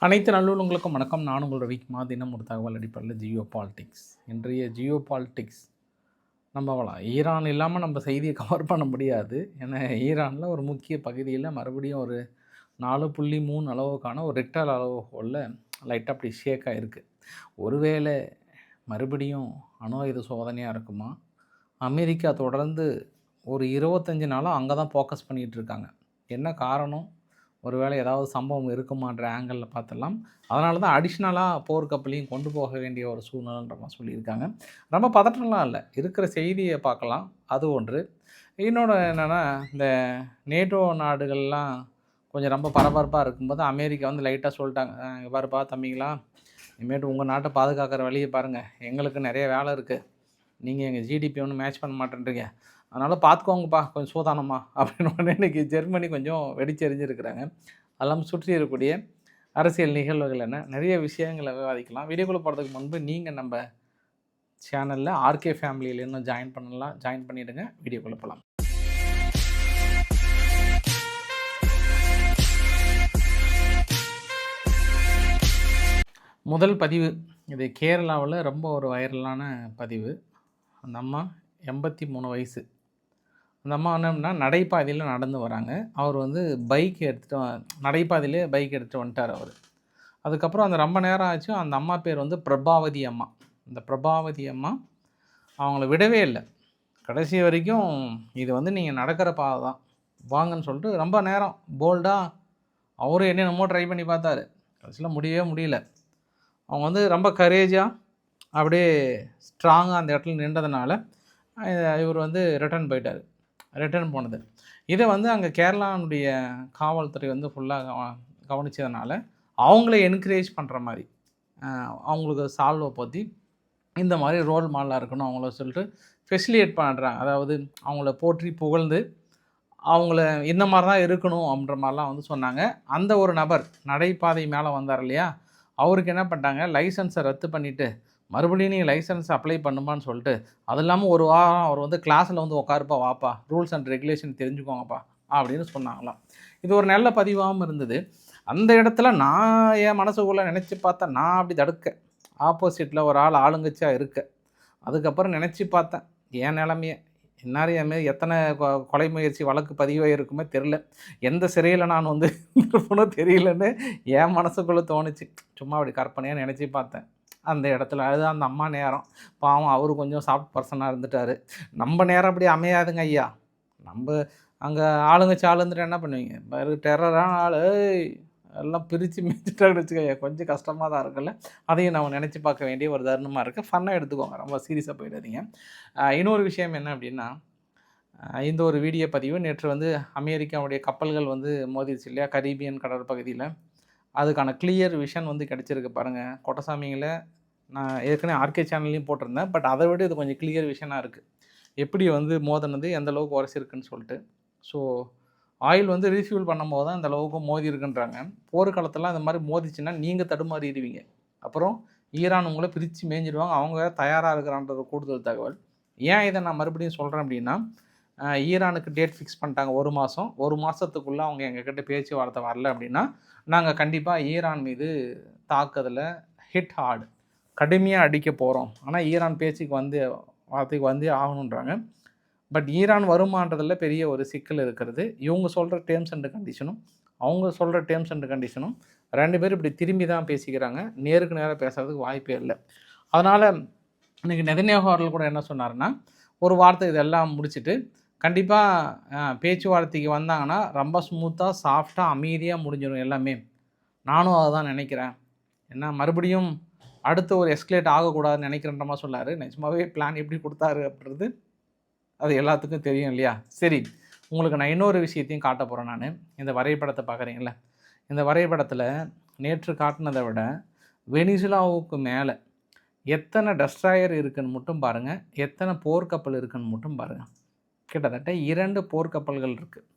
அனைத்து நல்லுள்ளங்களுக்கும் வணக்கம். நான் உங்கள் ரவிக்குமார். தினம் ஒரு தகவல் அடிப்படையில் ஜியோ பாலிடிக்ஸ். இன்றைய ஜியோ பாலிடிக்ஸ் ஈரான் இல்லாமல் நம்ம செய்தியை கவர் பண்ண முடியாது. ஏன்னா ஈரானில் ஒரு முக்கிய பகுதியில் மறுபடியும் ஒரு 4.3 அளவுக்கான ஒரு ரெக்டர் அளவுகோலில் லைட்டாக அப்படி ஷேக் ஆகிருக்கு. ஒருவேளை மறுபடியும் அணு ஆயுத சோதனையாக இருக்குமா? அமெரிக்கா தொடர்ந்து ஒரு 25 நாளாக அங்கே தான் ஃபோக்கஸ் பண்ணிகிட்டு இருக்காங்க. என்ன காரணம்? ஒருவேளை ஏதாவது சம்பவம் இருக்குமான்ற ஆங்கிளில் பார்த்துடலாம். அதனால தான் அடிஷ்னலாக போர்க்கப்பலையும் கொண்டு போக வேண்டிய ஒரு சூழ்நிலைன்ற மாதிரி சொல்லியிருக்காங்க. ரொம்ப பதற்றம்லாம் இல்லை, இருக்கிற செய்தியை பார்க்கலாம். அது ஒன்று. இன்னொன்று என்னென்னா, இந்த நேட்டோ நாடுகள்லாம் கொஞ்சம் ரொம்ப பரபரப்பாக இருக்கும்போது அமெரிக்கா வந்து லைட்டாக சொல்லிட்டாங்க, இங்கே பாருப்பா தம்பிங்களா, இனிமேட்டு உங்கள் நாட்டை பாதுகாக்கிற வழியை பாருங்கள், எங்களுக்கு நிறைய வேலை இருக்குது, நீங்கள் எங்கள் ஜிடிபி ஒன்றும் மேட்ச் பண்ண மாட்டேன்றீங்க, அதனால் பார்த்துக்கோங்கப்பா கொஞ்சம் சூதானமாக அப்படின்னு உடனே இன்றைக்கி ஜெர்மனி கொஞ்சம் வெடிச்செறிஞ்சிருக்கிறாங்க. அதெல்லாம் சுற்றி இருக்கக்கூடிய அரசியல் நிகழ்வுகள் என்ன, நிறைய விஷயங்களை விவாதிக்கலாம். வீடியோக்குள்ளே போகிறதுக்கு முன்பு நீங்கள் நம்ம சேனலில் ஆர்கே ஃபேமிலியில் இன்னும் ஜாயின் பண்ணிவிடுங்க. வீடியோக்குள்ளே போகலாம். முதல் பதிவு இது கேரளாவில் ரொம்ப ஒரு வைரலான பதிவு. அந்த அம்மா 83 வயசு. அந்த அம்மா என்னன்னா நடைபாதையில் நடந்து வராங்க. அவர் வந்து பைக் எடுத்துகிட்டு நடைபாதையிலே பைக் எடுத்துகிட்டு வந்துட்டார் அவர். அதுக்கப்புறம் அந்த ரொம்ப நேரம் ஆச்சு. அந்த அம்மா பேர் வந்து பிரபாவதி அம்மா. இந்த பிரபாவதி அம்மா அவங்கள விடவே இல்லை கடைசி வரைக்கும். இது வந்து நீங்கள் நடக்கிற பாதை தான் வாங்கன்னு சொல்லிட்டு ரொம்ப நேரம் போல்டாக அவரும் என்னென்னமோ ட்ரை பண்ணி பார்த்தாரு. கடைசியில் முடியவே முடியல. அவங்க வந்து ரொம்ப கரேஜாக அப்படியே ஸ்ட்ராங்காக அந்த இடத்துல நின்றதுனால இவர் வந்து ரிட்டர்ன் போயிட்டார். ரிட்டர்ன் போனது இதை வந்து அங்கே கேரளாவுடைய காவல்துறை வந்து ஃபுல்லாக கவனித்ததுனால அவங்கள என்கரேஜ் பண்ணுற மாதிரி அவங்களுக்கு சால்வை பற்றி இந்த மாதிரி ரோல் மாடலாக இருக்கணும் அவங்கள சொல்லிட்டு ஃபெசிலியேட் பண்ணுறாங்க. அதாவது அவங்கள போற்றி புகழ்ந்து அவங்கள இந்த மாதிரி தான் இருக்கணும் அப்படின்ற மாதிரிலாம் வந்து சொன்னாங்க. அந்த ஒரு நபர் நடைபாதை மேலே வந்தார் இல்லையா, அவருக்கு என்ன பண்ணிட்டாங்க, லைசன்ஸை ரத்து பண்ணிவிட்டு மறுபடியும் நீங்கள் லைசன்ஸ் அப்ளை பண்ணுமான்னு சொல்லிட்டு, அது இல்லாமல் ஒரு வாரம் அவர் வந்து கிளாஸில் வந்து உட்காருப்பா வாப்பா, ரூல்ஸ் அண்ட் ரெகுலேஷன் தெரிஞ்சுக்கோங்கப்பா அப்படின்னு சொன்னாங்களாம். இது ஒரு நல்ல பதிவாகவும் இருந்தது. அந்த இடத்துல நான் என் மனசுக்குள்ளே நினச்சி பார்த்தேன், நான் அப்படி தடுக்க ஆப்போசிட்டில் ஒரு ஆளுங்கட்சியாக இருக்க. அதுக்கப்புறம் நினச்சி பார்த்தேன் என் நிலமையை, என்னாரும் என் மாரி எத்தனை கொலை முயற்சி வழக்கு பதிவாக இருக்குமே தெரில, எந்த சிறையில் நான் வந்து இருப்பனோ தெரியலன்னு என் மனசுக்குள்ளே தோணுச்சு. சும்மா அப்படி கற்பனையாக நினச்சி பார்த்தேன். அந்த இடத்துல அதுதான் அந்த அம்மா நேரம். பாவம் அவர் கொஞ்சம் சாஃப்ட் பர்சனாக இருந்துட்டார். நம்ம நேரம் அப்படி அமையாதுங்க ஐயா. நம்ம அங்கே ஆளுங்கட்சி ஆள் இருந்துட்டு என்ன பண்ணுவீங்க, டெரரான ஆள் எல்லாம் பிரித்து மிச்சிட்டாங்கன்னு வச்சுக்கோங்க, கொஞ்சம் கஷ்டமாக தான் இருக்குல்ல. அதையும் நம்ம நினச்சி பார்க்க வேண்டிய ஒரு தருணமாக இருக்குது. ஃபன்னாக எடுத்துக்கோங்க, ரொம்ப சீரியஸாக போயிடாதீங்க. இன்னொரு விஷயம் என்ன அப்படின்னா, இந்த ஒரு வீடியோ பதிவு நேற்று வந்து அமெரிக்காவுடைய கப்பல்கள் வந்து மோதிடுச்சு இல்லையா கரீபியன் கடற்பகுதியில். அதுக்கான கிளியர் விஷன் வந்து கிடச்சிருக்கு பாருங்கள். கொட்டசாமிங்களை நான் ஏற்கனவே ஆர்கே சேனல்லையும் போட்டிருந்தேன். பட் அதை விட இது கொஞ்சம் கிளியர் விஷனாக இருக்குது, எப்படி வந்து மோதினது எந்த அளவுக்கு உரைச்சிருக்குன்னு சொல்லிட்டு. ஸோ ஆயில் வந்து ரீஃபியூல் பண்ணும்போது தான் இந்த அளவுக்கு மோதி இருக்குன்றாங்க. போர்க்காலத்தெல்லாம் இந்த மாதிரி மோதிச்சுன்னா நீங்கள் தடுமாறிடுவீங்க. அப்புறம் ஈரான் உங்களை பிரித்து மேய்ஞ்சிடுவாங்க. அவங்க தயாராக இருக்கிறான்றது கூடுதல் தகவல். ஏன் இதை நான் மறுபடியும் சொல்கிறேன் அப்படின்னா, ஈரானுக்கு டேட் ஃபிக்ஸ் பண்ணிட்டாங்க 1 மாதம். 1 மாதத்துக்குள்ளே அவங்க எங்ககிட்ட பேச்சுவார்த்தை வரல அப்படின்னா நாங்கள் கண்டிப்பாக ஈரான் மீது தாக்குதலை ஹிட் ஹார்டு கடுமையாக அடிக்க போகிறோம். ஆனால் ஈரான் வார்த்தைக்கு வந்தே ஆகணுன்றாங்க. பட் ஈரான் வருமானதில் பெரிய ஒரு சிக்கல் இருக்கிறது. இவங்க சொல்கிற டேர்ம்ஸ் அண்ட் கண்டிஷனும் அவங்க சொல்கிற டேர்ம்ஸ் அண்ட் கண்டிஷனும் 2 பேரும் இப்படி திரும்பி தான் பேசிக்கிறாங்க. நேருக்கு நேராக பேசுகிறதுக்கு வாய்ப்பே இல்லை. அதனால் இன்றைக்கி நெதன்யாஹூ அவர்கள் கூட என்ன சொன்னார்னா, ஒரு வார்த்தை இதெல்லாம் முடிச்சுட்டு கண்டிப்பாக பேச்சுவார்த்தைக்கு வந்தாங்கன்னா ரொம்ப ஸ்மூத்தாக சாஃப்டாக அமைதியாக முடிஞ்சிடும் எல்லாமே. நானும் அதை தான் நினைக்கிறேன். ஏன்னா மறுபடியும் அடுத்து ஒரு எஸ்கலேட் ஆகக்கூடாதுன்னு நினைக்கிறேன்ற மாதிரி சொன்னார். நிஜமாகவே பிளான் எப்படி கொடுத்தாரு அப்படின்றது அது எல்லாத்துக்கும் தெரியும் இல்லையா. சரி, உங்களுக்கு நான் இன்னொரு விஷயத்தையும் காட்ட போகிறேன். நான் இந்த வரைபடத்தை பார்க்குறீங்கள, இந்த வரைபடத்தில் நேற்று காட்டினதை விட வெனிசுலாவுக்கு மேலே எத்தனை டெஸ்ட்ராயர் இருக்குன்னு மட்டும் பாருங்கள், எத்தனை போர்க்கப்பல் இருக்குன்னு மட்டும் பாருங்கள். கிட்டத்தட்ட 2 போர்க்கப்பல்கள் இருக்குது.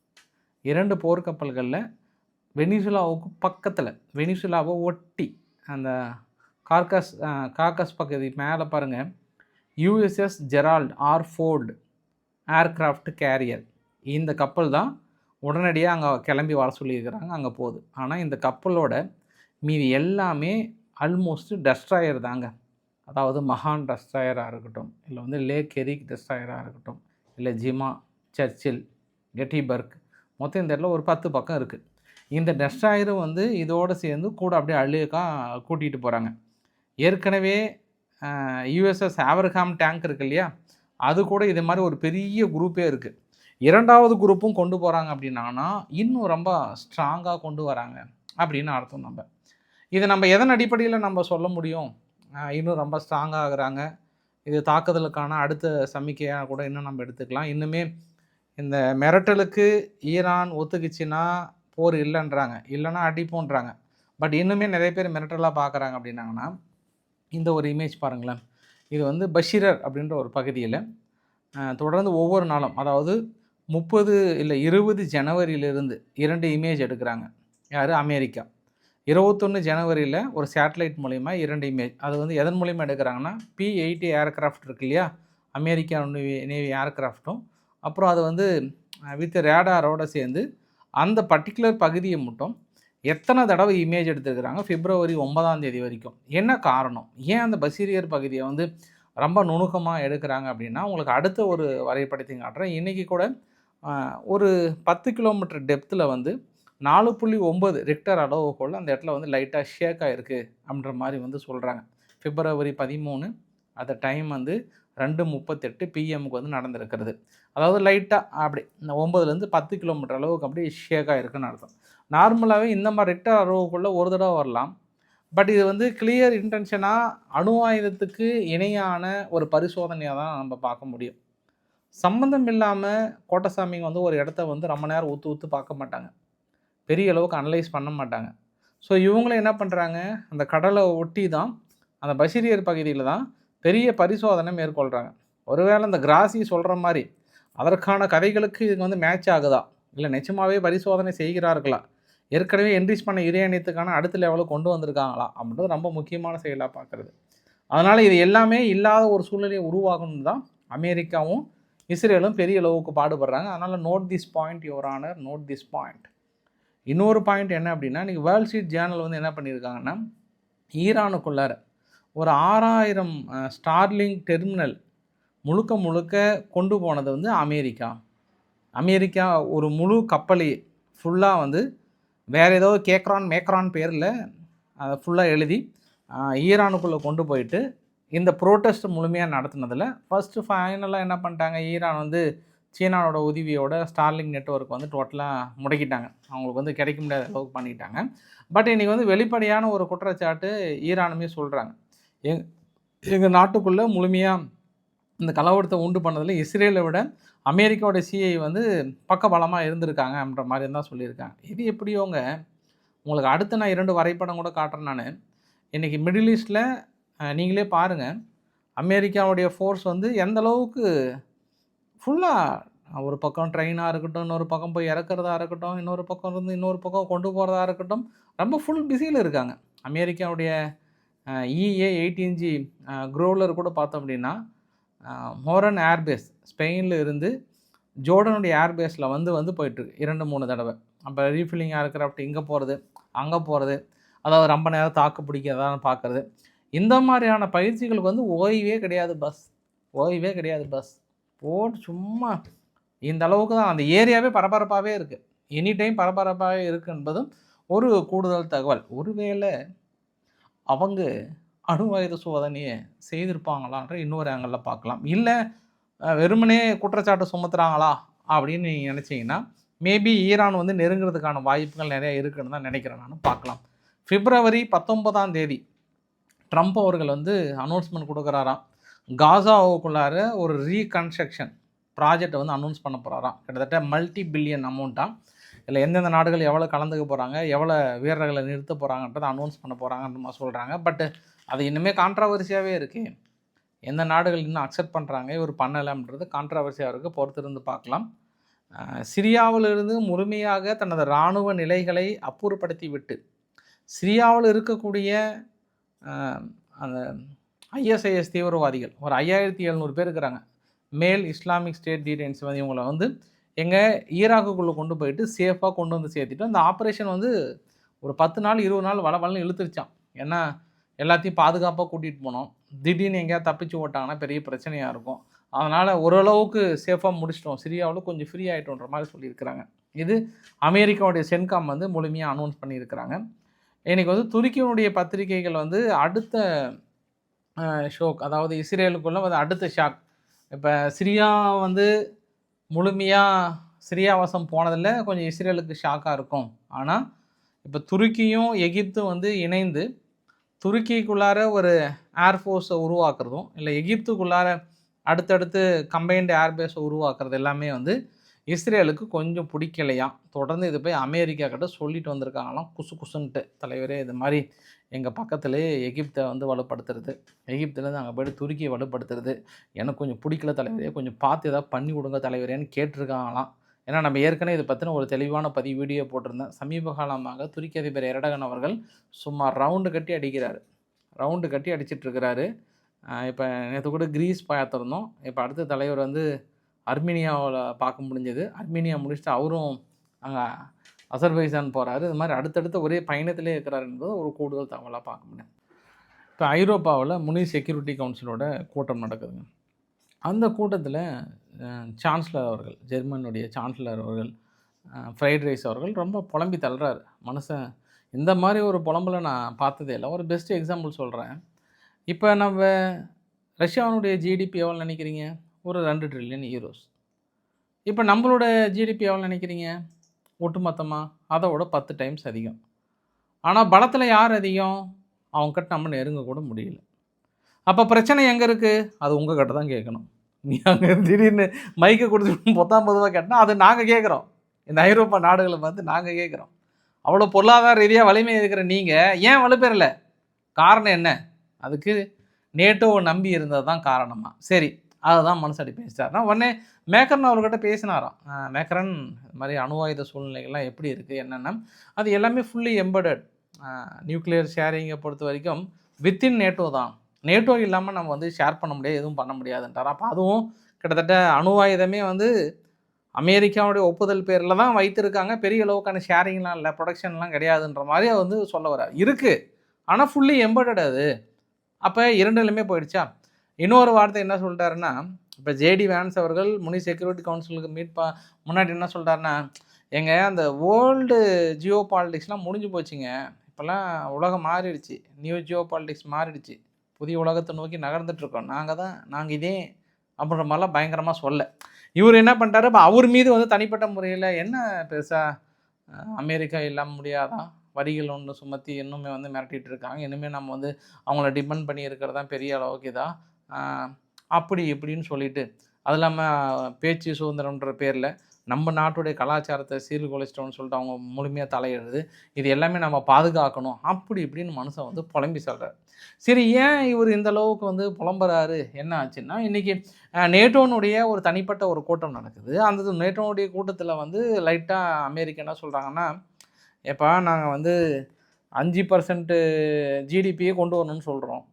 2 போர்க்கப்பல்களில் வெனிசுலாவுக்கு பக்கத்தில், வெனிசுலாவை ஒட்டி அந்த கார்கஸ் பகுதி மேலே பாருங்கள், USS Gerald R Ford aircraft carrier. இந்த கப்பல் தான் உடனடியாக அங்கே கிளம்பி வர சொல்லியிருக்கிறாங்க, அங்கே போகுது. ஆனால் இந்த கப்பலோட மீதி எல்லாமே ஆல்மோஸ்ட் டெஸ்ட்ராயர் தாங்க. அதாவது மகான் டெஸ்ட்ராயராக இருக்கட்டும், இல்லை வந்து லேக் எரிக் டெஸ்ட்ராயராக இருக்கட்டும், இல்லை ஜிமா, சர்ச்சில், கெட்டிபர்க், மொத்தம் இந்த இடத்துல ஒரு 10 பக்கம் இருக்குது. இந்த டெஸ்ட்ராயரும் வந்து இதோடு சேர்ந்து கூட அப்படியே அழுக்காக கூட்டிகிட்டு போகிறாங்க. ஏற்கனவே யுஎஸ்எஸ் ஆவர்ஹாம் டேங்க் இருக்கு இல்லையா, அது கூட இது மாதிரி ஒரு பெரிய குரூப்பே இருக்குது. 2வது குரூப்பும் கொண்டு போகிறாங்க அப்படின்னாங்கன்னா இன்னும் ரொம்ப ஸ்ட்ராங்காக கொண்டு வராங்க அப்படின்னு அர்த்தம். இதை நம்ம எதன் அடிப்படையில் நம்ம சொல்ல முடியும்? இன்னும் ரொம்ப ஸ்ட்ராங்காக ஆகுறாங்க, இது தாக்குதலுக்கான அடுத்த சமிக்கையாக கூட இன்னும் நம்ம எடுத்துக்கலாம். இன்னுமே இந்த மிரட்டலுக்கு ஈரான் ஒத்துக்குச்சுன்னா போர் இல்லைன்றாங்க, இல்லைன்னா அடிப்போன்றாங்க. பட் இன்னுமே நிறைய பேர் மிரட்டலாக பார்க்குறாங்க அப்படின்னாங்கன்னா இந்த ஒரு இமேஜ் பாருங்களேன். இது வந்து பஷீரர் அப்படின்ற ஒரு பகுதியில் தொடர்ந்து ஒவ்வொரு நாளும், அதாவது 30 இல்லை 20 ஜனவரியிலிருந்து 2 இமேஜ் எடுக்கிறாங்க. யார்? அமெரிக்கா. 21 ஜனவரியில் ஒரு சேட்டலைட் மூலிமா 2 இமேஜ். அது வந்து எதன் மூலிமா எடுக்கிறாங்கன்னா, P-80 ஏர்க்ராஃப்ட் இருக்கு இல்லையா, அமெரிக்கா நேவி ஏர்க்ராஃப்ட்டும், அப்புறம் அது வந்து வித் ரேடாரோடு சேர்ந்து அந்த பர்டிகுலர் பகுதியை மட்டும் எத்தனை தடவை இமேஜ் எடுத்துருக்கிறாங்க பிப்ரவரி 9ஆம் தேதி வரைக்கும். என்ன காரணம்? ஏன் அந்த பசீரியர் பகுதியை வந்து ரொம்ப நுணுக்கமாக எடுக்கிறாங்க அப்படின்னா, உங்களுக்கு அடுத்த ஒரு வரைபடத்தையும் காட்டுறேன். இன்றைக்கி கூட ஒரு 10 கிலோமீட்டர் டெப்த்தில் வந்து 4.9 ரிக்டர் அளவுகோல் அந்த இடத்துல வந்து லைட்டாக ஷேக் ஆகிருக்கு அப்படின்ற மாதிரி வந்து சொல்கிறாங்க. பிப்ரவரி 13 அந்த டைம் வந்து 2:38 பிஎம்முக்கு வந்து நடந்திருக்கிறது. அதாவது லைட்டாக அப்படி இந்த 9லேருந்து 10 கிலோமீட்டர் அளவுக்கு அப்படி ஷேக் ஆகிருக்குன்னு அர்த்தம். நார்மலாகவே இந்த மாதிரி ரிக்டர் அளவுக்குள்ளே ஒரு தடவை வரலாம். பட் இது வந்து கிளியர் இன்டென்ஷனாக அணு ஆயுதத்துக்கு இணையான ஒரு பரிசோதனையாக தான் நம்ம பார்க்க முடியும். சம்மந்தம் இல்லாமல் கோட்டசாமிங்க வந்து ஒரு இடத்த வந்து ரொம்ப நேரம் ஊற்று பார்க்க மாட்டாங்க, பெரிய அளவுக்கு அனலைஸ் பண்ண மாட்டாங்க. ஸோ இவங்களும் என்ன பண்ணுறாங்க, அந்த கடலை ஒட்டி தான் அந்த பஷீரியர் பகுதியில் தான் பெரிய பரிசோதனை மேற்கொள்கிறாங்க. ஒருவேளை இந்த கிராசி சொல்கிற மாதிரி அதற்கான கதைகளுக்கு இது வந்து மேட்ச் ஆகுதா, இல்லை நிச்சயமாகவே பரிசோதனை செய்கிறார்களா, ஏற்கனவே என்ரிச் பண்ண யுரேனியத்துக்கான அடுத்த லெவலுக்கு கொண்டு வந்திருக்காங்களா அப்படின்றது ரொம்ப முக்கியமான செயலாக பார்க்குறது. அதனால் இது எல்லாமே இல்லாத ஒரு சூழ்நிலையை உருவாகணும்னு தான் அமெரிக்காவும் இஸ்ரேலும் பெரிய அளவுக்கு பாடுபடுறாங்க. அதனால் note this point your honour, note this point. இன்னொரு பாயிண்ட் என்ன அப்படின்னா, இன்றைக்கி வேர்ல்ட் ஸ்ட்ரீட் ஜேர்னல் வந்து என்ன பண்ணியிருக்காங்கன்னா, ஈரானுக்குள்ளார ஒரு 6000 ஸ்டார்லிங்க் டெர்மினல் முழுக்க கொண்டு போனது வந்து அமெரிக்கா ஒரு முழு கப்பலையே ஃபுல்லாக வந்து வேறு ஏதோ மேக்ரான் பேரில் அதை ஃபுல்லாக எழுதி ஈரானுக்குள்ளே கொண்டு போயிட்டு இந்த ப்ரோட்டஸ்ட் முழுமையாக நடத்துனதில் ஃபஸ்ட்டு ஃபைனலாக என்ன பண்ணிட்டாங்க, ஈரான் வந்து சீனாவோட உதவியோட ஸ்டார்லிங் நெட்வொர்க் வந்து டோட்டலாக முடக்கிட்டாங்க. அவங்களுக்கு வந்து கிடைக்க முடியாத அளவுக்கு பண்ணிட்டாங்க. பட் இன்றைக்கி வந்து வெளிப்படையான ஒரு குற்றச்சாட்டு ஈரானுமே சொல்கிறாங்க, எங்கள் நாட்டுக்குள்ளே முழுமையாக இந்த கலவரத்தை உண்டு பண்ணதில் இஸ்ரேலை விட அமெரிக்காவோட சிஐ வந்து பக்கபலமாக இருந்திருக்காங்க அப்படின்ற மாதிரி தான் சொல்லியிருக்காங்க. இது எப்படியோங்க, உங்களுக்கு அடுத்து நான் 2 வரைபடம் கூட காட்டுறேன். நான் இன்றைக்கி மிடில் ஈஸ்டில் நீங்களே பாருங்கள், அமெரிக்காவுடைய ஃபோர்ஸ் வந்து எந்த அளவுக்கு ஃபுல்லாக ஒரு பக்கம் ட்ரெயினாக இருக்கட்டும், இன்னொரு பக்கம் போய் இறக்குறதா இருக்கட்டும், இன்னொரு பக்கம் இருந்து இன்னொரு பக்கம் கொண்டு போகிறதா இருக்கட்டும், ரொம்ப ஃபுல் பிஸியில் இருக்காங்க. அமெரிக்காவுடைய EA-18G க்ரோலர் கூட பார்த்தோம் அப்படின்னா மோரன் ஏர்பேஸ் ஸ்பெயினில் இருந்து ஜோர்டனுடைய ஏர்பேஸில் வந்து போயிட்டுருக்கு 2-3 தடவை. அப்போ ரீஃபில்லிங் ஏர்க்ராஃப்ட் இங்கே போகிறது அங்கே போகிறது, அதாவது ரொம்ப நேரம் தாக்கு பிடிக்கிறதான்னு பார்க்குறது. இந்த மாதிரியான பயிற்சிகளுக்கு வந்து ஓய்வே கிடையாது பஸ். போட்டு சும்மா இந்த அளவுக்கு தான் அந்த ஏரியாவே பரபரப்பாகவே இருக்குது. எனி டைம் பரபரப்பாகவே இருக்குது என்பதும் ஒரு கூடுதல் தகவல். ஒருவேளை அவங்க அணு ஆயுத சோதனையை செய்திருப்பாங்களான்ற இன்னொரு ஆங்கிளில் பார்க்கலாம். இல்லை வெறுமனே குற்றச்சாட்டு சுமத்துறாங்களா அப்படின்னு நீங்கள் நினச்சிங்கன்னா மேபி ஈரான் வந்து நெருங்கிறதுக்கான வாய்ப்புகள் நிறையா இருக்குதுன்னு தான் நினைக்கிறேன். நான் பார்க்கலாம். பிப்ரவரி 19ஆம் தேதி ட்ரம்ப் அவர்கள் வந்து அனௌன்ஸ்மெண்ட் கொடுக்குறாராம், காசாவுக்குள்ளார ஒரு ரீகன்ஸ்ட்ரக்ஷன் ப்ராஜெக்டை வந்து அனௌன்ஸ் பண்ண போகிறாராம். கிட்டத்தட்ட மல்டி-பில்லியன் அமௌண்ட்டாக. இல்லை எந்தெந்த நாடுகள் எவ்வளோ கலந்துக்க போகிறாங்க, எவ்வளோ வீரர்களை நிறுத்த போகிறாங்கன்றதை அனௌன்ஸ் பண்ண போகிறாங்கன்ற மாதிரி சொல்கிறாங்க. பட் அது இன்னுமே கான்ட்ராவர்சியாகவே இருக்குது. எந்த நாடுகள் இன்னும் அக்செப்ட் பண்ணுறாங்க, இவர் பண்ணலைன்றது கான்ட்ராவர்சியாக இருக்குது. பொறுத்திருந்து பார்க்கலாம். சிரியாவிலிருந்து முழுமையாக தனது இராணுவ நிலைகளை அப்புறப்படுத்தி விட்டு சிரியாவில் இருக்கக்கூடிய அந்த ஐஎஸ்ஐஎஸ் தீவிரவாதிகள் ஒரு 5700 பேர் இருக்கிறாங்க. மேல் இஸ்லாமிக் ஸ்டேட் டீடைன்ஸ் வந்து இவங்களை வந்து எங்கள் ஈராக்குக்குள்ளே கொண்டு போயிட்டு சேஃபாக கொண்டு வந்து சேர்த்துட்டு அந்த ஆப்ரேஷன் வந்து ஒரு 10 நாள் 20 நாள் வளவளன்னு இழுத்துருச்சான். ஏன்னா எல்லாத்தையும் பாதுகாப்பாக கூட்டிகிட்டு போனோம். திடீர்னு எங்கேயாவது தப்பிச்சு ஓட்டாங்கன்னா பெரிய பிரச்சனையாக இருக்கும். அதனால் ஓரளவுக்கு சேஃபாக முடிச்சிட்டோம். சிரியாவில் கொஞ்சம் ஃப்ரீ ஆகிட்டோன்ற மாதிரி சொல்லியிருக்கிறாங்க. இது அமெரிக்காவுடைய சென்காம் வந்து முழுமையாக அனௌன்ஸ் பண்ணியிருக்கிறாங்க. இன்றைக்கி வந்து துருக்கியினுடைய பத்திரிகைகள் வந்து அடுத்த ஷோக், அதாவது இஸ்ரேலுக்குள்ள வந்து அடுத்த ஷாக். இப்போ சிரியா வந்து முழுமையாக சிரியா வசம் போனதில் கொஞ்சம் இஸ்ரேலுக்கு ஷாக்காக இருக்கும். ஆனால் இப்போ துருக்கியும் எகிப்தும் வந்து இணைந்து துருக்கிக்குள்ளார ஒரு ஏர்ஃபோர்ஸை உருவாக்குறதும், இல்லை எகிப்துக்குள்ளார அடுத்தடுத்து கம்பைன்டு ஏர்பேஸை உருவாக்குறது எல்லாமே வந்து இஸ்ரேலுக்கு கொஞ்சம் பிடிக்கலையாம். தொடர்ந்து இது போய் அமெரிக்கா கிட்ட சொல்லிட்டு வந்திருக்காங்களாம் குசு குசுன்ட்டு. தலைவரே இது மாதிரி எங்கள் பக்கத்துலேயே எகிப்தை வந்து வலுப்படுத்துறது, எகிப்துலேருந்து அங்கே போய்ட்டு துருக்கியை வலுப்படுத்துறது எனக்கு கொஞ்சம் பிடிக்கல தலைவரே, கொஞ்சம் பார்த்து ஏதாவது பண்ணி கொடுங்க தலைவரேன்னு கேட்டிருக்காங்களாம். ஏன்னா நம்ம ஏற்கனவே இதை பற்றின ஒரு தெளிவான வீடியோ போட்டிருந்தேன். சமீப காலமாக துருக்கி அதிபர் எரடகன் அவர்கள் சும்மா ரவுண்டு கட்டி அடிக்கிறாரு, ரவுண்டு கட்டி அடிச்சிட்ருக்கிறாரு. இப்போ நேற்று கூட கிரீஸ் பார்த்துருந்தோம். இப்போ அடுத்த தலைவர் வந்து அர்மீனியாவில் பார்க்க முடிஞ்சது. அர்மீனியா முடிச்சுட்டு அவரும் அங்கே அசர்பைசான் போகிறாரு. இது மாதிரி அடுத்தடுத்த ஒரே பயணத்திலே இருக்கிறார் என்பது ஒரு கூடுதல் தகவலாக பார்க்க முடியும். இப்போ ஐரோப்பாவில் முனிஸ் செக்யூரிட்டி கவுன்சிலோட கூட்டம் நடக்குதுங்க. அந்த கூட்டத்தில் சான்சலர் அவர்கள், ஜெர்மனுடைய சான்சலர் அவர்கள் ஃப்ரைட் ரைஸ் அவர்கள் ரொம்ப புலம்பி தள்ளுறாரு. மனுஷன் இந்த மாதிரி ஒரு புலம்பலை நான் பார்த்ததே இல்லை. ஒரு பெஸ்ட் எக்ஸாம்பிள் சொல்கிறேன். இப்போ நம்ம ரஷ்யாவுடைய ஜிடிபி எவ்வளோ நினைக்கிறீங்க? ஒரு 2 ட்ரில்லியன் யூரோஸ். இப்போ நம்மளோட ஜிடிபி எவ்வளோ நினைக்கிறீங்க ஒட்டுமொத்தமாக? அதோட 10 டைம்ஸ் அதிகம். ஆனால் பலத்தில் யார் அதிகம்? அவங்ககிட்ட நம்ம நெருங்க கூட முடியல. அப்போ பிரச்சனை எங்கே இருக்குது? அது உங்கள் கிட்ட தான் கேட்கணும். நீ அங்கே திடீர்னு மைக்கை கொடுத்து பொதுவாக கேட்டால் அது நாங்கள் கேட்குறோம். இந்த ஐரோப்பா நாடுகளை பார்த்து நாங்கள் கேட்குறோம். அவ்வளோ பொருளாதார ரீதியாக வலிமை இருக்கிற நீங்கள் ஏன் வலுப்பெறலை? காரணம் என்ன? அதுக்கு நேட்டோவை நம்பி இருந்தது தான் காரணமாக. சரி, அதுதான் மனசடி பேசிட்டார்னா உடனே மேக்கரன் அவர்கிட்ட பேசினாராம். மேக்கரன் இது மாதிரி அணு ஆயுத சூழ்நிலைகள்லாம் எப்படி இருக்குது என்னென்னா, அது எல்லாமே ஃபுல்லி எம்படட். நியூக்ளியர் ஷேரிங்கை பொறுத்த வரைக்கும் வித்தின் நேட்டோ தான். நேட்டோ இல்லாமல் நம்ம வந்து ஷேர் பண்ண முடியாது, எதுவும் பண்ண முடியாதுன்றார். அப்போ அதுவும் கிட்டத்தட்ட அணு ஆயுதமே வந்து அமெரிக்காவுடைய ஒப்புதல் பேரில் தான் வைத்திருக்காங்க. பெரிய அளவுக்கான ஷேரிங்லாம் இல்லை, ப்ரொடக்ஷன்லாம் கிடையாதுன்ற மாதிரி வந்து சொல்ல வர்றார். இருக்குது, ஆனால் ஃபுல்லி எம்படட் அது. அப்போ இரண்டுலையுமே போயிடுச்சா? இன்னொரு வார்த்தை என்ன சொல்லிட்டாருன்னா, இப்போ ஜேடி வேன்ஸ் அவர்கள் முனிஸ் செக்யூரிட்டி கவுன்சிலுக்கு முன்னாடி என்ன சொல்லிட்டாருன்னா, அந்த வேர்ல்டு ஜியோ பாலிட்டிக்ஸ்லாம் முடிஞ்சு போச்சுங்க. இப்போல்லாம் உலகம் மாறிடுச்சு, நியூ ஜியோ பாலிட்டிக்ஸ் மாறிடுச்சு, புதிய உலகத்தை நோக்கி நகர்ந்துட்டுருக்கோம், நாங்கள் இதே அப்படின்ற மாதிரிலாம் பயங்கரமாக சொல்ல. இவர் என்ன பண்ணிட்டாரு, இப்போ அவர் மீது வந்து தனிப்பட்ட முறையில் என்ன பெருசாக அமெரிக்கா இல்லாமல் முடியாதான், வரிகள் ஒன்று சுமத்தி இன்னுமே வந்து மிரட்டிகிட்டு இருக்காங்க, இனிமேல் நம்ம வந்து அவங்கள டிபெண்ட் பண்ணி இருக்கிறது தான் பெரிய அளவுக்கு இதாக அப்படி இப்படின்னு சொல்லிட்டு, அது இல்லாமல் பேச்சு சுதந்திரம்ன்ற பேரில் நம்ம நாட்டுடைய கலாச்சாரத்தை சீர்குலைச்சிட்டோம்னு சொல்லிட்டு அவங்க முழுமையாக தலையிடுது. இது எல்லாமே நம்ம பாதுகாக்கணும் அப்படி இப்படின்னு மனுஷன் வந்து புலம்பி சொல்கிறார். சரி, ஏன் இவர் இந்த அளவுக்கு வந்து புலம்புறாரு? என்ன ஆச்சுன்னா, இன்றைக்கி நேட்டோனுடைய ஒரு தனிப்பட்ட ஒரு கூட்டம் நடக்குது. அந்த நேட்டோனுடைய கூட்டத்தில் வந்து லைட்டாக அமெரிக்கா என்ன சொல்கிறாங்கன்னா, எப்போ நாங்கள் வந்து 5% ஜிடிபியை கொண்டு வரணும்னு சொல்கிறோம்,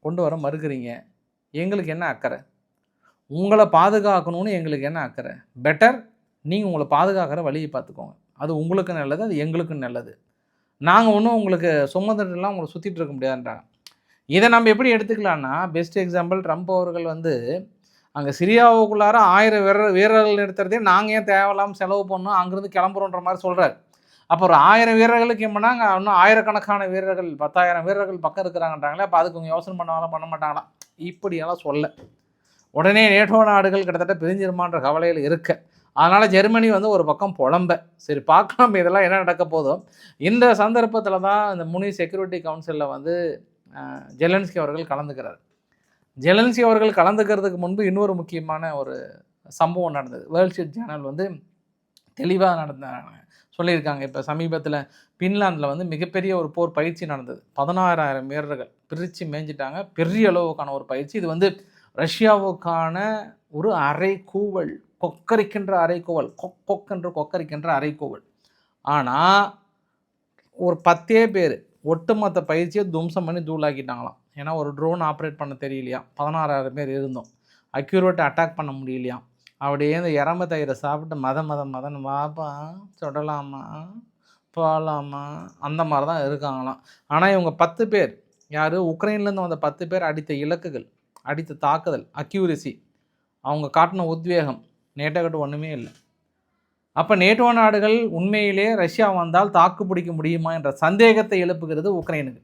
கொண்டு வர மறுக்கிறீங்க, எங்களுக்கு என்ன அக்கறை? உங்களை பாதுகாக்கணும்னு எங்களுக்கு என்ன அக்கறை? பெட்டர் நீங்கள் உங்களை பாதுகாக்கிற வழியை பார்த்துக்கோங்க, அது உங்களுக்கு நல்லது, அது எங்களுக்கும் நல்லது. நாங்கள் ஒன்றும் உங்களுக்கு சுமந்துட்டுலாம் உங்களை சுற்றிட்டு இருக்க முடியாதுன்றாங்க. இதை நம்ம எப்படி எடுத்துக்கலான்னா, பெஸ்ட் எக்ஸாம்பிள் ட்ரம்ப் அவர்கள் வந்து அங்கே சிரியாவுக்குள்ளார 1000 வீரர்கள் நிறுத்துறதே நாங்கள் ஏன் தேவையில்லாமல் செலவு பண்ணோம், அங்கேருந்து கிளம்புறோன்ற மாதிரி சொல்கிறார். அப்போ ஒரு 1000 வீரர்களுக்கு எப்படின்னா அங்கே இன்னும் ஆயிரக்கணக்கான வீரர்கள் 10,000 வீரர்கள் பக்கம் இருக்கிறாங்கன்றாங்களே, அப்போ அதுக்கு கொஞ்சம் யோசனை பண்ணுவாங்களா பண்ண மாட்டாங்களா? இப்படியெல்லாம் சொல்ல உடனே நேட்டோ நாடுகள் கிட்டத்தட்ட பிரிஞ்சிருமான்ற கவலையில் இருக்க, அதனால் ஜெர்மனி வந்து ஒரு பக்கம் புலம்ப. சரி, பார்க்கலாம் இதெல்லாம் என்ன நடக்க போதும். இந்த சந்தர்ப்பத்தில் தான் இந்த முனிஸ் செக்யூரிட்டி கவுன்சிலில் வந்து ஜெலன்ஸ்கி அவர்கள் கலந்துக்கிறார். ஜெலன்ஸ்கி அவர்கள் கலந்துக்கிறதுக்கு முன்பு இன்னொரு முக்கியமான ஒரு சம்பவம் நடந்தது. வேர்ல்ட் ஸ்ட்ரீட் ஜேர்னல் வந்து தெளிவாக சொல்லியிருக்காங்க. இப்போ சமீபத்தில் பின்லாந்தில் வந்து மிகப்பெரிய ஒரு போர் பயிற்சி நடந்தது. 16,000 வீரர்கள் பிரித்து மேய்ஞ்சிட்டாங்க. பெரிய அளவுக்கான ஒரு பயிற்சி. இது வந்து ரஷ்யாவுக்கான ஒரு அரைக்கூவல், கொக்கரிக்கின்ற அரைக்கூவல், கொக்கென்று கொக்கரிக்கின்ற அரைக்கூவல். ஆனால் ஒரு 10 பேர் ஒட்டுமொத்த பயிற்சியை துவம்சம் பண்ணி தூளாக்கிட்டாங்களாம். ஏன்னா ஒரு ட்ரோன் ஆப்ரேட் பண்ண தெரியலையா, 16,000 பேர் இருந்தோம், அக்யூரேட்டாக அட்டாக் பண்ண முடியலையாம். அப்படியே இந்த இறம்ப தயிரை சாப்பிட்டு மதன் வாப்பா சுடலாமா போகலாமா அந்த மாதிரி தான் இருக்காங்களாம். ஆனால் இவங்க 10 பேர் யார் உக்ரைன்லேருந்து வந்த 10 பேர் அடித்த இலக்குகள், அடித்த தாக்குதல், அக்யூரசி, அவங்க காட்டின உத்வேகம் நேட்டோ கிட்ட ஒன்றுமே இல்லை. அப்போ நேட்டோ நாடுகள் உண்மையிலே ரஷ்யா வந்தால் தாக்கு பிடிக்க முடியுமா என்ற சந்தேகத்தை எழுப்புகிறது உக்ரைனுக்கு.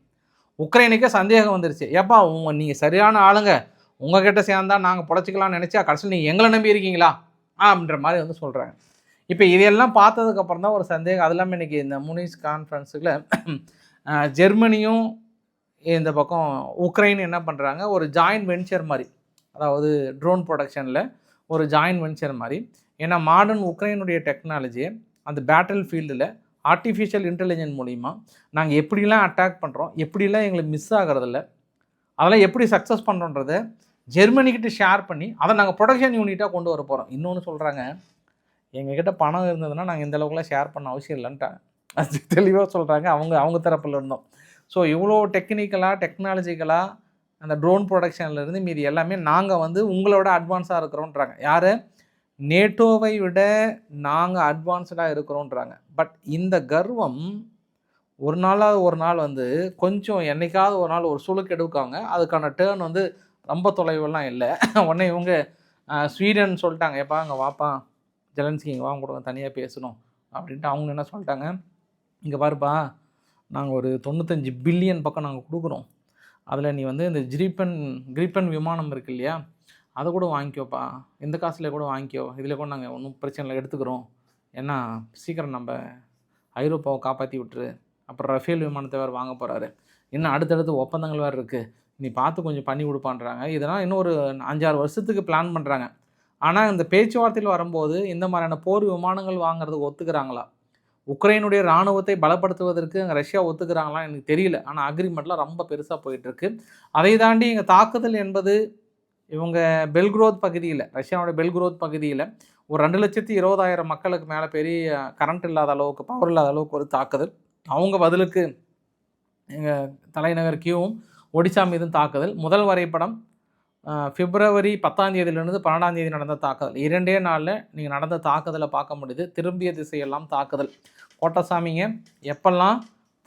உக்ரைனுக்கே சந்தேகம் வந்துருச்சு. ஏப்பா நீங்கள் சரியான ஆளுங்க, உங்ககிட்ட சேர்ந்தா நாங்கள் பொழைச்சிக்கலாம்னு நினச்சா கடைசியில் நீங்கள் எங்களை நம்பி இருக்கீங்களா அப்படின்ற மாதிரி வந்து சொல்கிறாங்க. இப்போ இதையெல்லாம் பார்த்ததுக்கப்புறம் தான் ஒரு சந்தேகம். அது இல்லாமல் இன்றைக்கி இந்த முனிஸ் கான்ஃபரன்ஸுக்குள்ள ஜெர்மனியும் இந்த பக்கம் உக்ரைன் என்ன பண்ணுறாங்க, ஒரு ஜாயின்ட் வெஞ்சர் மாதிரி, அதாவது ட்ரோன் ப்ரொடக்ஷனில் ஒரு ஜாயின்ட் வெஞ்சர் மாதிரி. ஏன்னா மாடர்ன் உக்ரைனுடைய டெக்னாலஜியை அந்த பேட்டில் ஃபீல்டில் ஆர்டிஃபிஷியல் இன்டெலிஜென்ஸ் மூலிமா நாங்கள் எப்படிலாம் அட்டாக் பண்ணுறோம், எப்படிலாம் எங்களுக்கு மிஸ் ஆகிறதில்ல, அதெல்லாம் எப்படி சக்ஸஸ் பண்ணுறோன்றதை ஜெர்மனிக்கிட்ட ஷேர் பண்ணி அதை நாங்கள் ப்ரொடக்ஷன் யூனிட்டாக கொண்டு வர போகிறோம். இன்னொன்று சொல்கிறாங்க, எங்ககிட்ட பணம் இருந்ததுன்னா நாங்கள் இந்த அளவுக்குலாம் ஷேர் பண்ண அவசியம் இல்லைன்ட்டாங்க. அது தெளிவாக சொல்கிறாங்க அவங்க தரப்பில் இருந்தோம். ஸோ இவ்வளோ டெக்னிக்கலாக டெக்னாலஜிக்கலாக அந்த ட்ரோன் ப்ரொடக்ஷன்லேருந்து மீதி எல்லாமே நாங்கள் வந்து உங்களோட அட்வான்ஸாக இருக்கிறோன்றாங்க. யார்? நேட்டோவை விட நாங்கள் அட்வான்ஸ்டாக இருக்கிறோன்றாங்க. பட் இந்த கர்வம் ஒரு நாள் வந்து கொஞ்சம் என்றைக்காவது ஒரு நாள் ஒரு சுழுக்கு எடுக்காங்க. அதுக்கான டேர்ன் வந்து ரொம்ப தொலைவெல்லாம் இல்லை. உடனே இவங்க ஸ்வீடன் சொல்லிட்டாங்க, ஏப்பா அங்கே வாப்பா ஜெலன்ஸ்கி இங்கே வாங்க கொடுங்க தனியாக பேசணும் அப்படின்ட்டு. அவங்க என்ன சொல்லிட்டாங்க, இங்கே பாருப்பா நாங்கள் ஒரு 95 பில்லியன் பக்கம் நாங்கள் கொடுக்குறோம், அதில் நீ வந்து இந்த கிரிப்பன் விமானம் இருக்கு இல்லையா, அதை கூட வாங்கிக்கோப்பா, இந்த காசில் கூட வாங்கிக்கோ, இதில் கூட நாங்கள் ஒன்றும் பிரச்சனை இல்லை எடுத்துக்கிறோம், ஏன்னா சீக்கிரம் நம்ம ஐரோப்பாவை காப்பாற்றி விட்டுரு, அப்புறம் ரஃபேல் விமானத்தை வேறு வாங்க போகிறாரு, இன்னும் அடுத்தடுத்து ஒப்பந்தங்கள் வேறு இருக்குது, நீ பார்த்து கொஞ்சம் பண்ணி கொடுப்பான்றாங்க. இதெல்லாம் இன்னும் ஒரு 5-6 வருஷத்துக்கு பிளான் பண்ணுறாங்க. ஆனால் இந்த பேச்சுவார்த்தையில் வரும்போது இந்த மாதிரியான போர் விமானங்கள் வாங்குறதுக்கு ஒத்துக்கிறாங்களா, உக்ரைனுடைய இராணுவத்தை பலப்படுத்துவதற்கு அங்கே ரஷ்யா ஒத்துக்கிறாங்களா எனக்கு தெரியல. ஆனால் அக்ரிமெண்ட்லாம் ரொம்ப பெருசாக போயிட்டுருக்கு. அதை தாண்டி இங்கே தாக்குதல் என்பது இவங்க பெல்க்ரோத் பகுதியில், ரஷ்யாவுடைய பெல்க்ரோத் பகுதியில் ஒரு 2,20,000 மக்களுக்கு மேலே பெரிய கரண்ட் இல்லாத அளவுக்கு, பவர் இல்லாத அளவுக்கு ஒரு தாக்குதல். அவங்க பதிலுக்கு எங்கள் தலைநகர் கியூவும் ஒடிசா மீதும் தாக்குதல். முதல் வரைபடம் பிப்ரவரி 10ஆம் தேதியிலிருந்து 12ஆம் தேதி நடந்த தாக்குதல். 2 நாளில் நீங்கள் நடந்த தாக்குதலை பார்க்க முடியுது. திரும்பிய திசையெல்லாம் தாக்குதல். கோட்டசாமிங்க எப்பெல்லாம்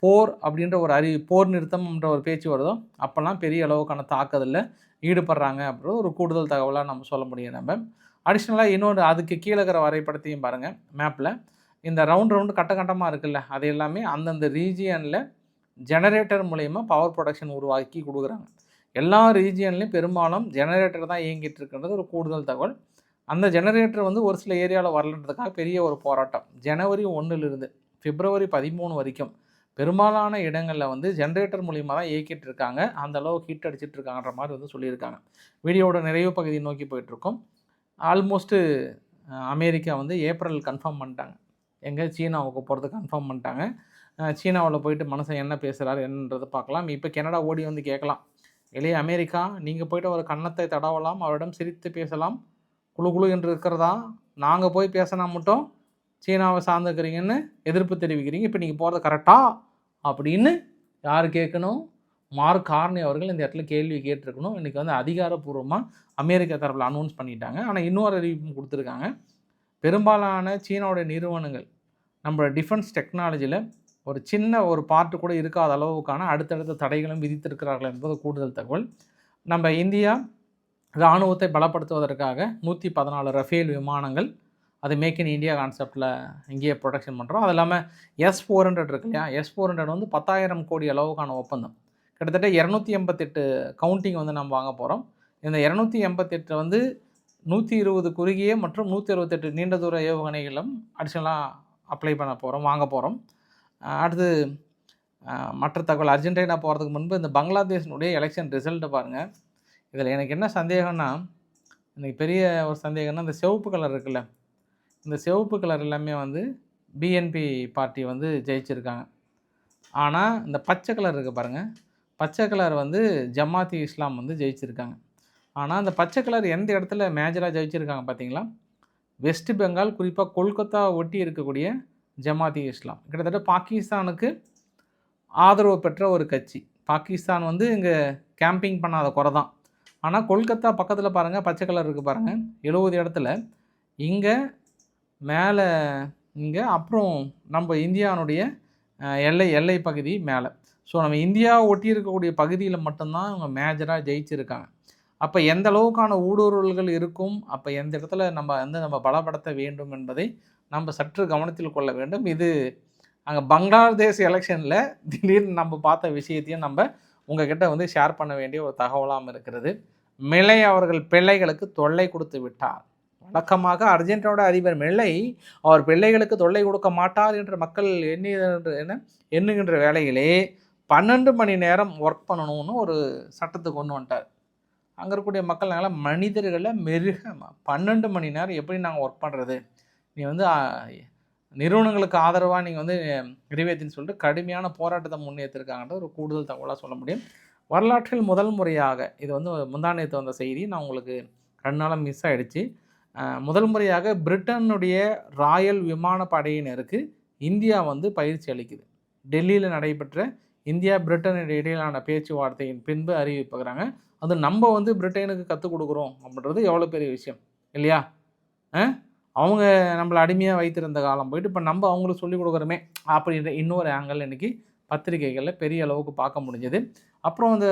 போர் அப்படின்ற ஒரு போர் நிறுத்தம்ன்ற ஒரு பேச்சு வருதோ அப்போல்லாம் பெரிய அளவுக்கான தாக்குதலில் ஈடுபடுறாங்க அப்படின்ற ஒரு கூடுதல் தகவலாக நம்ம சொல்ல முடியும். நம்ம அடிஷ்னலாக இன்னொரு அதுக்கு கீழே இருக்கிற வரைபடத்தையும் பாருங்கள். மேப்பில் இந்த ரவுண்டு கட்டமாக இருக்குல்ல, அது எல்லாமே அந்தந்த ரீஜியனில் ஜெனரேட்டர் மூலயமா பவர் ப்ரொடக்ஷன் உருவாக்கி கொடுக்குறாங்க. எல்லா ரீஜியன்லையும் பெரும்பாலும் ஜெனரேட்டர் தான் இயங்கிட்டு இருக்குன்றது ஒரு கூடுதல் தகவல். அந்த ஜெனரேட்டர் வந்து ஒரு சில ஏரியாவில் வரலன்றதுக்காக பெரிய ஒரு போராட்டம். ஜனவரி 1லிருந்து பிப்ரவரி 13 வரைக்கும் பெரும்பாலான இடங்களில் வந்து ஜெனரேட்டர் மூலிமா தான் இயக்கிட்டு இருக்காங்க. அந்த அளவுக்கு ஹீட் அடிச்சிட்டு இருக்காங்கன்ற மாதிரி வந்து சொல்லியிருக்காங்க. வீடியோட நிறைவு பகுதியை நோக்கி போயிட்டுருக்கோம். ஆல்மோஸ்ட்டு அமெரிக்கா வந்து ஏப்ரல் கன்ஃபார்ம் பண்ணிட்டாங்க, எங்கே சீனாவுக்கு போகிறது கன்ஃபார்ம் பண்ணிட்டாங்க. சீனாவில் போயிட்டு மனுஷன் என்ன பேசுகிறாரு என்னன்றது பார்க்கலாம். இப்போ கனடா ஓடி வந்து கேட்கலாம், இல்லையே அமெரிக்கா நீங்கள் போய்ட்டு ஒரு கன்னத்தை தடவலாம், அவரிடம் சிரித்து பேசலாம், குழு என்று இருக்கிறதா, நாங்கள் போய் பேசினா மட்டும் சீனாவை சார்ந்துக்கிறீங்கன்னு எதிர்ப்பு தெரிவிக்கிறீங்க, இப்போ நீங்கள் போகிறது கரெக்டா அப்படின்னு யார் கேட்கணும்? மார்க் கார்னி அவர்கள் இந்த இடத்துல கேள்வி கேட்டிருக்கணும். இன்றைக்கி வந்து அதிகாரப்பூர்வமாக அமெரிக்கா தரப்பில் அனௌன்ஸ் பண்ணிட்டாங்க. ஆனால் இன்னொரு அறிவிப்பும் கொடுத்துருக்காங்க. பெரும்பாலான சீனாவுடைய நிறுவனங்கள் நம்மளோட டிஃபென்ஸ் டெக்னாலஜியில் ஒரு சின்ன ஒரு பார்ட்டு கூட இருக்காத அளவுக்கான அடுத்தடுத்த தடைகளும் விதித்திருக்கிறார்கள் என்பது கூடுதல் தகவல். நம்ம இந்தியா இராணுவத்தை பலப்படுத்துவதற்காக 114 ரஃபேல் விமானங்கள், அது மேக் இன் இந்தியா கான்செப்டில் இங்கேயே ப்ரொடக்ஷன் பண்ணுறோம். அது இல்லாமல் S-400 இருக்கு இல்லையா, S-400 வந்து 10,000 கோடி அளவுக்கான ஒப்பந்தம், கிட்டத்தட்ட 288 கவுண்டிங் வந்து நம்ம வாங்க போகிறோம். இந்த 288 வந்து 120 குறுகிய மற்றும் 168 நீண்ட தூர ஏவுகணைகளும் அடிஷனலாக அப்ளை பண்ண போகிறோம், வாங்க போகிறோம். அடுத்து மற்ற தகவல், அர்ஜென்டினா போகிறதுக்கு முன்பு இந்த பங்களாதேஷனுடைய எலெக்ஷன் ரிசல்ட்டை பாருங்கள். இதில் எனக்கு என்ன சந்தேகம்னா, இன்றைக்கி பெரிய ஒரு சந்தேகம்னா இந்த சிவப்பு கலர் இருக்குல்ல, இந்த சிவப்பு கலர் எல்லாமே வந்து பிஎன்பி பார்ட்டி வந்து ஜெயிச்சிருக்காங்க. ஆனால் இந்த பச்சை கலர் இருக்குது பாருங்கள், பச்சை கலர் வந்து ஜமாத்தி இஸ்லாம் வந்து ஜெயிச்சிருக்காங்க. ஆனால் அந்த பச்சை கலர் எந்த இடத்துல மேஜராக ஜெயிச்சிருக்காங்க பார்த்தீங்களா, வெஸ்ட் பெங்கால், குறிப்பாக கொல்கத்தா ஒட்டி இருக்கக்கூடிய ஜமாத்தி இஸ்லாம், கிட்டத்தட்ட பாகிஸ்தானுக்கு ஆதரவு பெற்ற ஒரு கட்சி. பாகிஸ்தான் வந்து இங்கே கேம்பிங் பண்ணாத குறை தான். ஆனால் கொல்கத்தா பக்கத்தில் பாருங்கள், பச்சை கலர் இருக்குது பாருங்கள், 70 இடத்துல இங்கே மேலே இங்கே, அப்புறம் நம்ம இந்தியாவுடைய எல்லை பகுதி மேலே. ஸோ நம்ம இந்தியா ஒட்டி இருக்கக்கூடிய பகுதியில் மட்டும்தான் அவங்க மேஜராக ஜெயிச்சிருக்காங்க. அப்போ எந்த அளவுக்கான ஊடுருவல்கள் இருக்கும், அப்போ எந்த இடத்துல நம்ம பலப்படுத்த வேண்டும் என்பதை நம்ம சற்று கவனத்தில் கொள்ள வேண்டும். இது அங்கே பங்களாதேஷ் எலெக்ஷனில் திடீர்னு நம்ம பார்த்த விஷயத்தையும் நம்ம உங்ககிட்ட வந்து ஷேர் பண்ண வேண்டிய ஒரு தகவலாகவும் இருக்கிறது. மிலை அவர்கள் பிள்ளைகளுக்கு தொல்லை கொடுத்து விட்டார். வழக்கமாக அர்ஜென்டினாவோட அதிபர் மிலை அவர் பிள்ளைகளுக்கு தொல்லை கொடுக்க மாட்டார் என்று மக்கள் எண்ணுகின்ற வேளையிலே 12 மணி நேரம் ஒர்க் பண்ணணும்னு ஒரு சட்டத்தை கொண்டு வந்துட்டார். அங்கே இருக்கக்கூடிய மக்கள் நாங்கள் மனிதர்களை மிருகமாக 12 மணி நேரம் எப்படி நாங்கள் ஒர்க் பண்ணுறது, நீ வந்து நிறுவனங்களுக்கு ஆதரவாக நீங்கள் வந்து நிறைவேற்றின்னு சொல்லிட்டு கடுமையான போராட்டத்தை முன்னேற்றிருக்காங்கன்ற ஒரு கூடுதல் தகவலாக சொல்ல முடியும். வரலாற்றில் முதல் முறையாக இது வந்து முந்தானேத்து வந்த செய்தி, நான் உங்களுக்கு 2 நாளாக மிஸ் ஆகிடுச்சு. முதல் முறையாக பிரிட்டனுடைய ராயல் விமானப்படையினருக்கு இந்தியா வந்து பயிற்சி அளிக்குது. டெல்லியில் நடைபெற்ற இந்தியா பிரிட்டன் இடையிலான பேச்சுவார்த்தையின் பின்பு அறிவிப்புகிறாங்க. அது நம்ம வந்து பிரிட்டனுக்கு கற்றுக் கொடுக்குறோம் அப்படின்றது எவ்வளோ பெரிய விஷயம் இல்லையா? அவங்க நம்மளை அடிமையாக வைத்திருந்த காலம் போயிட்டு இப்போ நம்ம அவங்களுக்கு சொல்லிக் கொடுக்குறோமே அப்படின்ற இன்னொரு ஆங்கிள் இன்றைக்கி பத்திரிகைகளில் பெரிய அளவுக்கு பார்க்க முடிஞ்சது. அப்புறம் அந்த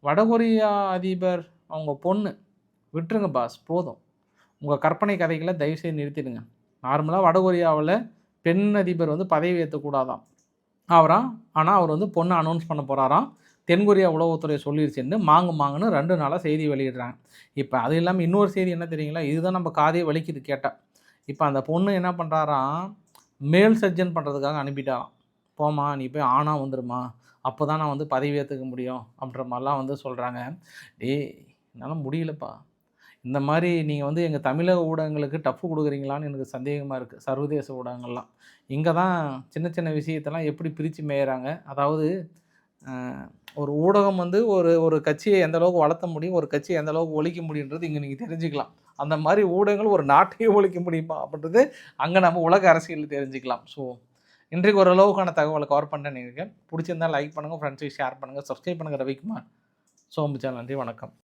வடகொரியா அதிபர் அவங்க பொண்ணு விட்டுருங்க பாஸ், போதும். உங்கள் கற்பனை கதைகளை தயவுசெய்து நிறுத்திடுங்க. நார்மலாக வடகொரியாவில் பெண் அதிபர் வந்து பதவி ஏற்றக்கூடாதான் ஆனால் அவர் வந்து பொண்ணை அனௌன்ஸ் பண்ண போகிறாராம். தென்கொரியா உளவுத்துறை சொல்லிடுச்சுன்னு மாங்குன்னு 2 நாளாக செய்தி வெளியிடுறாங்க. இப்போ அது இல்லாமல் இன்னொரு செய்தி என்ன தெரியுங்களா? இதுதான் நம்ம காதையை வலிக்குது கேட்டால். இப்போ அந்த பொண்ணு என்ன பண்ணுறாராம், மேல் சர்ஜன் பண்ணுறதுக்காக அனுப்பிட்டாராம். போமா நீ போய் ஆணாக வந்துடுமா, அப்போ தான் நான் வந்து பதவி ஏற்றுக்க முடியும் அப்படின்ற மாதிரிலாம் வந்து சொல்கிறாங்க. என்னால் முடியலப்பா, இந்த மாதிரி நீங்கள் வந்து எங்கள் தமிழக ஊடகங்களுக்கு டஃப்பு கொடுக்குறீங்களான்னு எனக்கு சந்தேகமாக இருக்குது. சர்வதேச ஊடகங்கள்லாம் இங்கே தான் சின்ன சின்ன விஷயத்தெல்லாம் எப்படி பிரித்து மேயிறாங்க. அதாவது ஒரு ஊடகம் வந்து ஒரு கட்சியை எந்த அளவுக்கு வளர்த்த முடியும், ஒரு கட்சியை எந்த அளவுக்கு ஒழிக்க முடியுன்றது இங்கே நீங்கள் தெரிஞ்சுக்கலாம். அந்த மாதிரி ஊடகங்கள் ஒரு நாட்டையே ஒழிக்க முடியுமா அப்படின்றது அங்கே நம்ம உலக அரசியலில் தெரிஞ்சுக்கலாம். ஸோ இன்றைக்கு ஓரளவுக்கான தகவலை கவர் பண்ணேன்னு நினைக்கிறேன். பிடிச்சிருந்தால் லைக் பண்ணுங்கள், ஃப்ரெண்ட்ஸுக்கு ஷேர் பண்ணுங்கள், சப்ஸ்கிரைப் பண்ணுங்கள். ரவிக்குமார் சோம்பு சேனல். நன்றி, வணக்கம்.